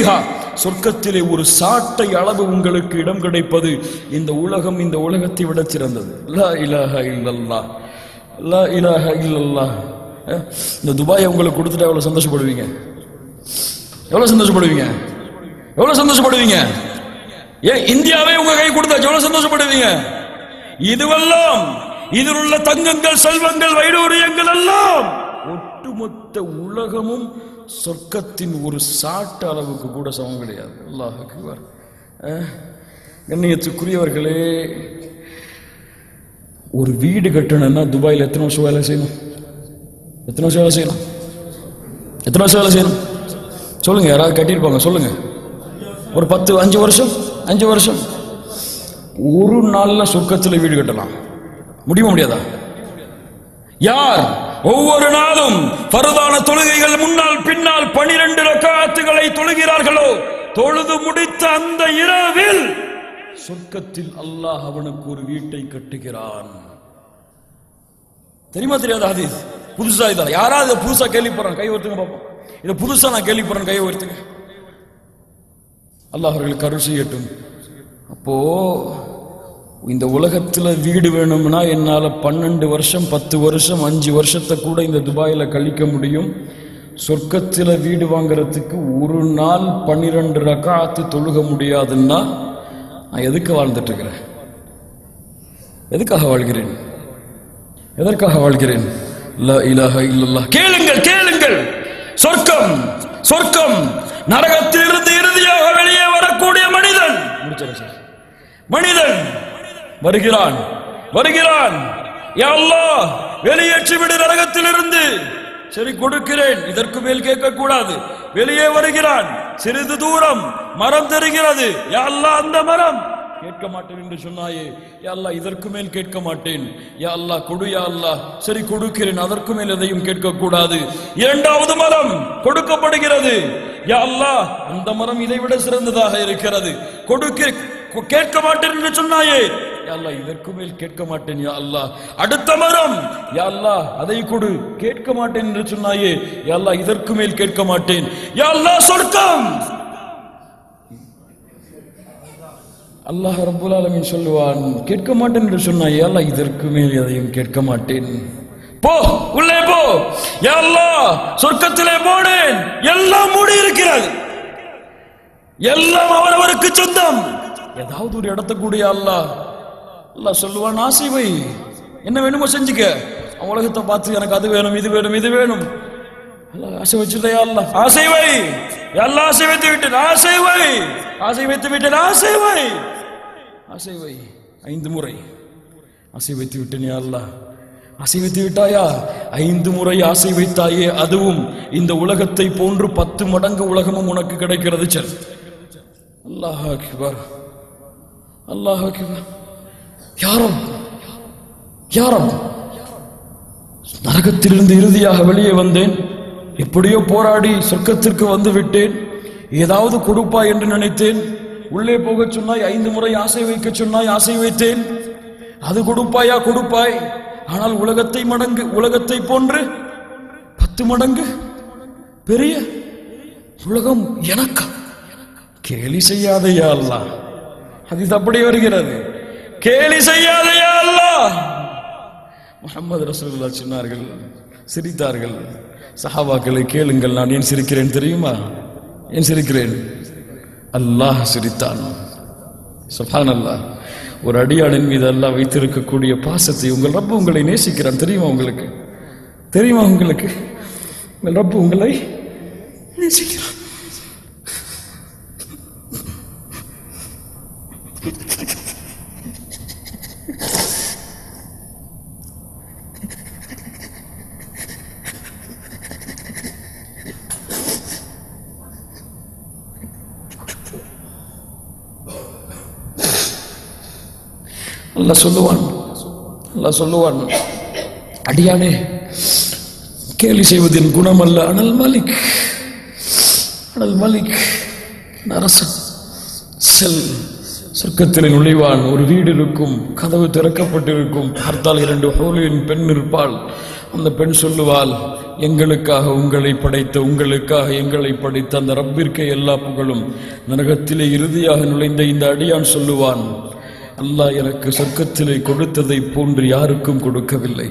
ஃபீஹா, சொர்க்கத்திலே ஒரு சாட்டை அளவு உங்களுக்கு இடம் கிடைப்பது இந்த உலகம் இந்த உலகத்தை விட சிறந்தது. லா இலாஹ இல்லல்லாஹ், லா இலாஹ இல்லல்லாஹ். இந்த துபாயை உங்களுக்கு கொடுத்துட்டா எவ்வளவு சந்தோஷப்படுவீங்க? எவ்வளவு சந்தோஷப்படுவீங்க? எவ்வளவு சந்தோஷப்படுவீங்க? ஏன் இந்தியாவே உங்க கை கொடுத்தாச்சு, எவ்வளவு சந்தோஷப்படுவீங்க? இதுவெல்லாம் இதில் உள்ள தங்கங்கள், செல்வங்கள், வைடூரியங்கள் எல்லாம் ஒட்டுமொத்த உலகமும் சொர்க்கத்தின் ஒரு சாட்டு அளவுக்கு கூட சமம் கிடையாது. அல்லாஹ் அக்பர். கண்ணியத்துக்குரியவர்களே, ஒரு வீடு கட்டணும்னா துபாயில் எத்தனை வருஷம் வேலை செய்யணும்? எத்தனை வருஷம் வேலை செய்யணும்? எத்தனை வருஷம் வேலை செய்யணும் சொல்லுங்க. யாராவது கட்டியிருப்பாங்க சொல்லுங்க. ஒரு 10 5 வருஷம் 5 வருஷம். ஒரு நாள்ல சொர்க்கத்தில் வீடு கட்டலாம் முடியுமா? முடியாதா? யார் ஒவ்வொரு நாளும் ஃபர்தான தொழுகைகள் முன்னால் பின்னால் 12 ரக்காத்துகளை தொழுகிறார்களோ, தொழுது முடித்த அந்த இரவில் சொர்க்கத்தில் அல்லாஹ் அவனுக்கு ஒரு வீட்டை கட்டுகிறான். தெரியுமா தெரியாதா? ஹதீஸ் புதுசா இதா? யாராவது புதுசா கேள்விப்படுறாங்க? கை உயர்த்துங்க பாப்போம். இதை புதுசா நான் கேள்விப்படுறேன், கை உயர்த்துங்க. அல்லாஹ் அவர்களுக்கு அருள் செய்யட்டும். அப்போ இந்த உலகத்துல வீடு வேணும்னா என்னால 12 வருஷம் 10 வருஷம் 5 வருஷத்தை கூட இந்த துபாயில கழிக்க முடியும். சொர்க்கத்துல வீடு வாங்குறதுக்கு ஒரு நாள் 12 ரக்காத்து தொழுக முடியாதுன்னா நான் எதுக்கு வாழ்ந்துட்டு இருக்கிறேன்? எதுக்காக வாழ்கிறேன்? எதற்காக வாழ்கிறேன்? லா இலாஹ இல்லல்லாஹ். கேளுங்கள் கேளுங்கள். சொர்க்கம் சொர்க்கம் நரகத்திலிருந்து இறுதியாக வெளியே வரக்கூடிய மனிதன் மனிதன் வருகிறான் வருகிறான். யா அல்லாஹ் வெளியேற்றி விடு நரகத்திலிருந்து. சரி கொடுக்கிறேன், இதற்கு மேல் கேட்க கூடாது. வெளியே வருகிறான். சிறிது தூரம் மரம் தெரிகிறது. யா அல்லாஹ் அந்த மரம் கேட்க மாட்டேன் என்று சொன்னாயே, யா அல்லாஹ் இதற்கு மேல் கேட்க மாட்டேன். யா அல்லாஹ் கொடு. யா அல்லாஹ் சரி கொடுக்கிறேன், அதற்கு மேல் எதையும் கேட்க கூடாது. இரண்டாவது மரம் கொடுக்கப்படுகிறது. யா அல்லாஹ் அந்த மரம் இதை விட சிறந்ததாக இருக்கிறது, கேட்க மாட்டேன் என்று சொன்னாயே, யா அல்லாஹ் இதற்கு மேல் கேட்க மாட்டேன். யா அல்லாஹ் அடுத்த மரம். யா அல்லாஹ் அதை கொடு, கேட்க மாட்டேன் என்று சொன்னாயே, யா அல்லாஹ் இதற்கு மேல் கேட்க மாட்டேன். யா அல்லாஹ் சொர்க்கம். அல்லாஹ் ரப்புல் ஆலமீன் சொல்லுவான், கேட்க மாட்டேன் என்று சொன்னாயே, யா அல்லாஹ் இதற்கு மேல் எதையும் கேட்க மாட்டேன். போ உள்ளே போ. யா அல்லாஹ் சொர்க்கத்திலே போனேன், எல்லாம் மூடி இருக்கிறது, எல்லாம் அவரவருக்கு சொந்தம். ஏதாவது ஒரு இடத்தை கூடிய அல்லாஹ் அல்லாஹ் சொல்லுவான், ஆசை வை, என்ன வேணுமோ செஞ்சுக்க. உலகத்தை பார்த்து எனக்கு அது வேணும் இது வேணும் இது வேணும். அல்லாஹ் ஆசை வச்சுதையா? அல்லாஹ் ஆசை வை. எல்லாம் ஆசை வைத்து விட்டேன், ஆசை வை. ஆசை வைத்து விட்டேன், ஆசை வை. ஆசை வை 5 முறை ஆசை வைத்து விட்டேன். யா அல்லாஹ் ஆசை வைத்து விட்டாயா? 5 முறை ஆசை வைத்தாயே, அதுவும் இந்த உலகத்தை போன்று 10 மடங்கு உலகமும் உனக்கு கிடைக்கிறது. சரி. அல்லாஹ் அக்பர், அல்லாஹ் அக்பர். யாரும் யாரும் நரகத்திலிருந்து இறுதியாக வெளியே வந்தேன், எப்படியோ போராடி சொர்க்கத்திற்கு வந்து விட்டேன். ஏதாவது கொடுப்பாய் என்று நினைத்தேன். உள்ளே போக சொன்னாய், 5 முறை ஆசை வைக்க சொன்னாய், ஆசை வைத்தேன். அது கொடுப்பாயா? கொடுப்பாய். ஆனால் உலகத்தை போன்று 10 மடங்கு பெரிய உலகம் எனக்கு. கேலி செய்யாதையா அல்லாஹ். அது அப்படி வருகிறது, கேலி செய்யாதையா அல்லாஹ். முஹம்மது ரசூலுல்லாஹ் சொன்னார்கள், சிரித்தார்கள். சஹாபாக்களை கேளுங்கள், நான் ஏன் சிரிக்கிறேன் தெரியுமா? ஏன் சிரிக்கிறேன்? அல்லாஹ் சிரித்தான். சுப்ஹானல்லாஹ். ஒரு அடியானின் மீது அல்லாஹ் வைத்திருக்கக்கூடிய பாசத்தை உங்கள் ரப்பு உங்களை நேசிக்கிறான். தெரியுமா உங்களுக்கு? தெரியுமா உங்களுக்கு? உங்கள் ரப்பு உங்களை நேசிக்கிறான். அல்லாஹ் சொல்லுவான், அடியானே கேலி செய்வதின் குணம் அல்ல. அனல் மலிக், அனல் மலிக் அரசன். செல், சொர்க்கத்தில் நுழைவான். ஒரு வீடு இருக்கும், கதவு திறக்கப்பட்டிருக்கும். பார்த்தால் 2 ஹூரின் பெண் இருப்பாள். அந்த பெண் சொல்லுவாள், எங்களுக்காக உங்களை படைத்த, உங்களுக்காக எங்களை படைத்த அந்த ரப்பிற்கே எல்லா புகழும். நரகத்திலே இறுதியாக நுழைந்த இந்த அடியான் சொல்லுவான், அல்லாஹ் எனக்கு சொர்க்கத்திலே கொடுத்ததை போன்று யாருக்கும் கொடுக்கவில்லை.